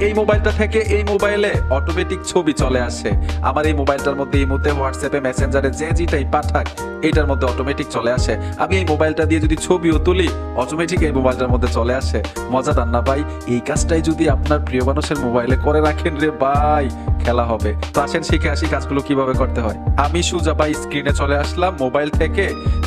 এই মোবাইলটা থেকে এই মোবাইলে অটোমেটিক ছবি চলে আসে। আমার এই মোবাইলটার মধ্যে এই মুহূর্তে হোয়াটসঅ্যাপে মেসেঞ্জারে যে যেটাই পাঠাক এটার মধ্যে অটোমেটিক চলে আসে। আমি এই মোবাইলটা দিয়ে যদি ছবিও তুলি অটোমেটিক এই মোবাইলটার মধ্যে চলে আসে। মজাদার না ভাই? এই কাজটাই যদি আপনার প্রিয় মানুষের মোবাইলে করে রাখেন রে ভাই, খেলা হবে। তো আসেন শিখে আসি কাজগুলো কিভাবে করতে হয়। আমি সোজা ভাই স্ক্রিনে চলে আসলাম। মোবাইল থেকে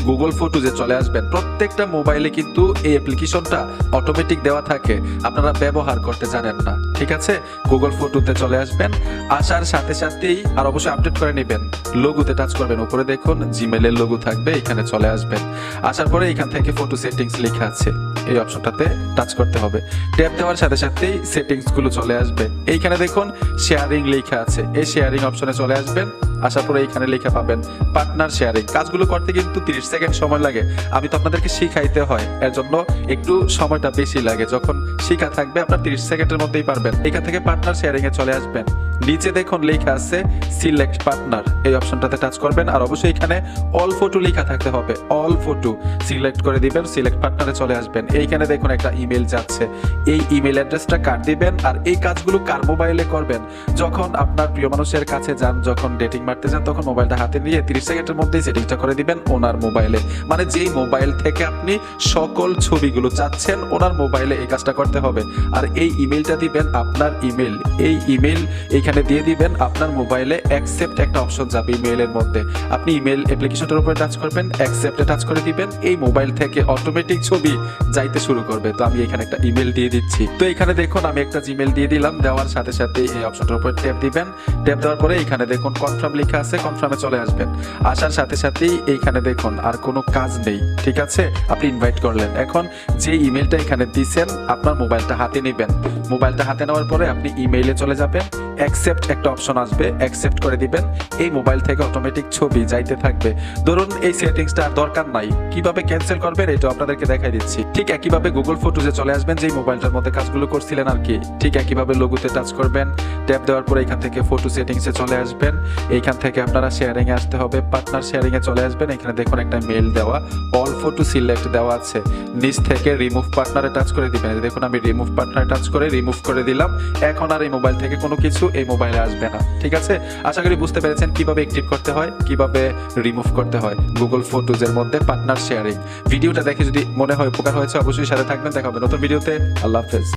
গুগল ফটোজে চলে আসবেন। প্রত্যেকটা মোবাইলে কিন্তু এই অ্যাপ্লিকেশনটা অটোমেটিক দেওয়া থাকে, আপনারা ব্যবহার করতে জানেন না। ঠিক আছে, গুগল ফটোতে চলে আসবেন। আসার সাথে সাথেই আর অবশ্যই আপডেট করে নেবেন, লোগোতে টাচ করবেন। উপরে দেখুন জিমেলের লোগো থাকবে, এখানে চলে আসবেন। আসার পরে এখান থেকে ফটো সেটিংস লেখা আছে, এই অপশনটাতে টাচ করতে হবে। ট্যাপ দেওয়ার সাথে সাথেই সেটিংস গুলো চলে আসবে। এইখানে দেখুন শেয়ারিং লেখা আছে, এই শেয়ারিং অপশনে চলে আসবেন। আসার পরে এইখানে লেখা পাবেন পার্টনার শেয়ারিং। কাজগুলো করতে কিন্তু 30 সেকেন্ড সময় লাগে। আমি তো আপনাদেরকে শিখাইতে হয়, এর জন্য একটু সময়টা বেশি লাগে। যখন শিখা থাকবে আপনার 30 সেকেন্ডের মধ্যেই পারবেন। এখান থেকে পার্টনার শেয়ারিং এ চলে আসবেন। নিচে দেখুন লেখা আছে সিলেক্ট পার্টনার, এই অপশনটাতে টাচ করবেন। আর অবশ্যই এখানে অল ফটো লেখা থাকতে হবে, অল ফটো সিলেক্ট করে দিবেন। সিলেক্ট পার্টনারে চলে আসবেন। এইখানে দেখুন একটা ইমেল যাচ্ছে, এই ইমেল অ্যাড্রেসটা কাট দিবেন। আর এই কাজগুলো কার মোবাইলে করবেন? যখন আপনার প্রিয় মানুষের কাছে যান, যখন ডেটিং মারতে যান, তখন মোবাইলটা হাতে নিয়ে 30 সেকেন্ডের মধ্যেই সেটিংসটা করে দিবেন ওনার মোবাইলে। মানে যেই মোবাইল থেকে আপনি সকল ছবিগুলো চাচ্ছেন ওনার মোবাইলে এই কাজটা করতে হবে। আর এই ইমেলটা দিবেন আপনার ইমেল, এই ইমেল এখানে দিয়ে দিবেন। আপনার মোবাইলে অ্যাকসেপ্ট একটা অপশন যাবে ইমেইলের মধ্যে, আপনি ইমেল অ্যাপ্লিকেশনটার উপরে টাচ করবেন, অ্যাকসেপ্টে টাচ করে দিবেন। এই মোবাইল থেকে অটোমেটিক ছবি যাইতে শুরু করবে। তো আমি এখানে একটা ইমেল দিয়ে দিচ্ছি। তো এখানে দেখুন আমি একটা জিমেল দিয়ে দিলাম। দেওয়ার সাথে সাথে এই অপশনটার উপরে ট্যাপ দিবেন। ট্যাপ দেওয়ার পরে এখানে দেখুন কনফার্ম লেখা আছে, কনফার্মে চলে আসবেন। আসার সাথে সাথেই এইখানে দেখুন আর কোনো কাজ নেই। ঠিক আছে, আপনি ইনভাইট করলেন। এখন যে ইমেলটা এখানে দিয়েছেন আপনার মোবাইলটা হাতে নেবেন। মোবাইলটা হাতে নেওয়ার পরে আপনি ইমেইলে চলে যাবেন, অ্যাকসেপ্ট একটা অপশন আসবে, অ্যাকসেপ্ট করে দিবেন। এই মোবাইল থেকে অটোমেটিক ছবি যাইতে থাকবে। ধরুন এই সেটিংসটা আর দরকার নাই, কিভাবে ক্যান্সেল করবেন এটা আপনাদেরকে দেখাই দিচ্ছি। ঠিক একইভাবে গুগল ফটোজে চলে আসবেন, যেই মোবাইলটার মধ্যে কাজগুলো করছিলেন আর কি। ঠিক একইভাবে লোগোতে টাচ করবেন। ট্যাপ দেওয়ার পরে এখান থেকে ফটো সেটিংসে চলে আসবেন। এইখান থেকে আপনারা শেয়ারিং এ আসতে হবে, পার্টনার শেয়ারিং এ চলে আসবেন। এখানে দেখুন একটা মেল দেওয়া, অল ফটো সিলেক্ট দেওয়া আছে। নিচ থেকে রিমুভ পার্টনারে টাচ করে দিবেন। দেখুন আমি রিমুভ পার্টনারে টাচ করে রিমুভ করে দিলাম। এখন আর এই মোবাইল থেকে কোনো কিছু এই মোবাইলে আসবে না। ঠিক আছে, আশা করি বুঝতে পেরেছেন কিভাবে অ্যাক্টিভ করতে হয়, কিভাবে রিমুভ করতে হয় গুগল ফটোজের মধ্যে পার্টনার শেয়ারিং। ভিডিওটা দেখে যদি মনে হয় উপকার হয়েছে অবশ্যই সাথে থাকবেন। দেখা হবে নতুন ভিডিওতে। আল্লাহ হাফেজ।